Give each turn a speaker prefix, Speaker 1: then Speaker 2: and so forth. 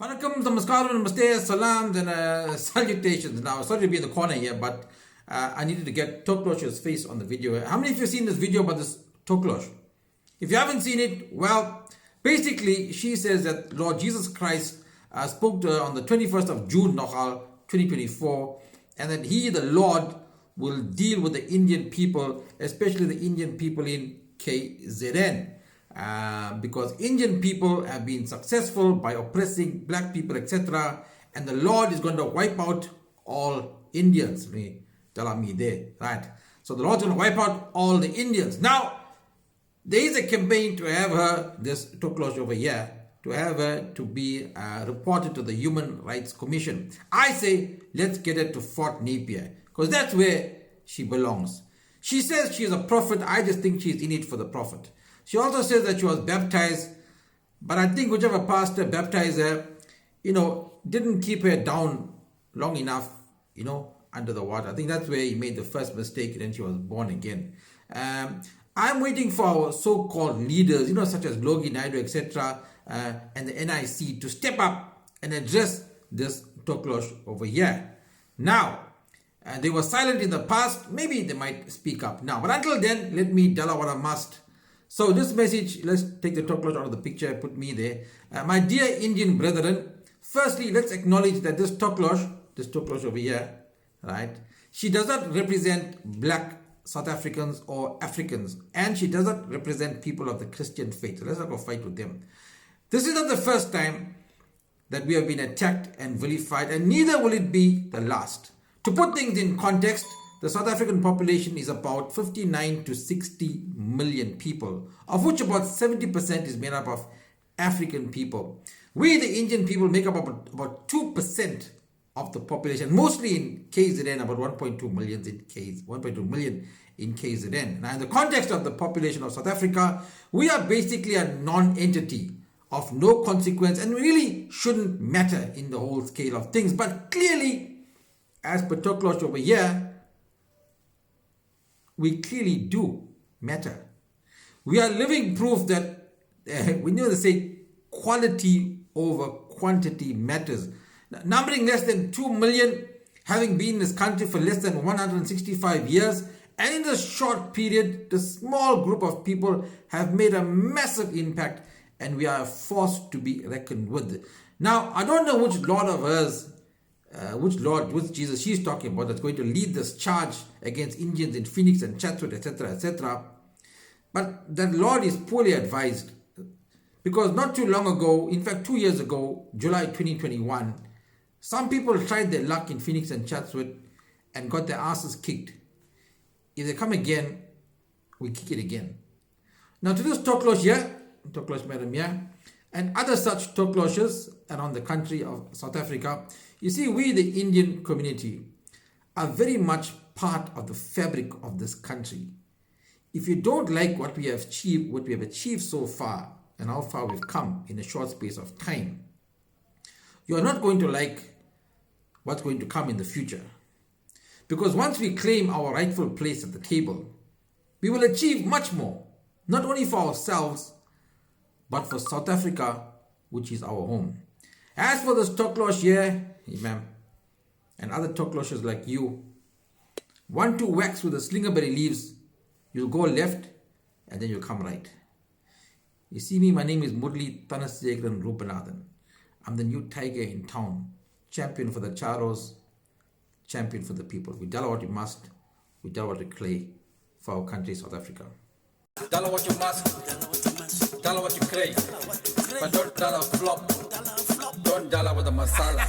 Speaker 1: Vanakkam, namaskaram, namaste, salams, and salutations. Now, sorry to be in the corner here, but I needed to get Toklosh's face on the video. How many of you have seen this video about this Toklosh? If you haven't seen it, well, basically, she says that Lord Jesus Christ spoke to her on the 21st of June, Nohal, 2024, and that He, the Lord, will deal with the Indian people, especially the Indian people in KZN. Because Indian people have been successful by oppressing black people, etc. And the Lord is going to wipe out all Indians. Right? So the Lord's going to wipe out all the Indians. Now, there is a campaign to have her, this Toklosh over here, to have her to be reported to the Human Rights Commission. I say, let's get her to Fort Napier, because that's where she belongs. She says she is a prophet. I just think she's in it for the prophet. She also says that she was baptized, but I think whichever pastor baptized her, didn't keep her down long enough, under the water. I think that's where he made the first mistake, and then she was born again. I'm waiting for our so-called leaders, such as Logi Naidu, etc., and the NIC to step up and address this Toklosh over here. Now, they were silent in the past. Maybe they might speak up now. But until then, let me tell her what I must. So this message, let's take the Toklosh out of the picture, put me there. My dear Indian brethren, firstly, let's acknowledge that this Toklosh over here, right? She does not represent black South Africans or Africans, and she does not represent people of the Christian faith. So let's not go fight with them. This is not the first time that we have been attacked and vilified, and neither will it be the last. To put things in context, the South African population is about 59 to 60 million people, of which about 70% is made up of African people. We, the Indian people, make up about 2% of the population, mostly in KZN, about 1.2 million in KZN. Now, in the context of the population of South Africa, we are basically a non-entity of no consequence, and really shouldn't matter in the whole scale of things. But clearly, as per Toklosh over here, we clearly do matter. We are living proof that we know they say quality over quantity matters. Numbering less than 2 million, having been in this country for less than 165 years, and in this short period, the small group of people have made a massive impact, and we are forced to be reckoned with. Now, I don't know which Lord of hers, which Jesus she's talking about, that's going to lead this charge against Indians in Phoenix and Chatsworth, etc., etc. But that Lord is poorly advised, because not too long ago, in fact 2 years ago, July 2021, some people tried their luck in Phoenix and Chatsworth and got their asses kicked. If they come again, we kick it again. Now to this Toklosh here, Toklosh Madam here, and other such Tokloshes around the country of South Africa, you see, we, the Indian community, are very much part of the fabric of this country. If you don't like what we have achieved so far, and how far we've come in a short space of time, you are not going to like what's going to come in the future. Because once we claim our rightful place at the table, we will achieve much more, not only for ourselves, but for South Africa, which is our home. As for this Toklosh here, Imam, and other Tokloshes like you, 1-2 whacks with the slingerberry leaves, you'll go left and then you'll come right. You see me, my name is Murli Thanasekaran Rupanathan. I'm the new tiger in town, champion for the Charos, champion for the people. We tell what we must, we tell what we clay for our country, South Africa. Tell what you must, tell what you crave, but don't tell a flop, don't tell with the masala.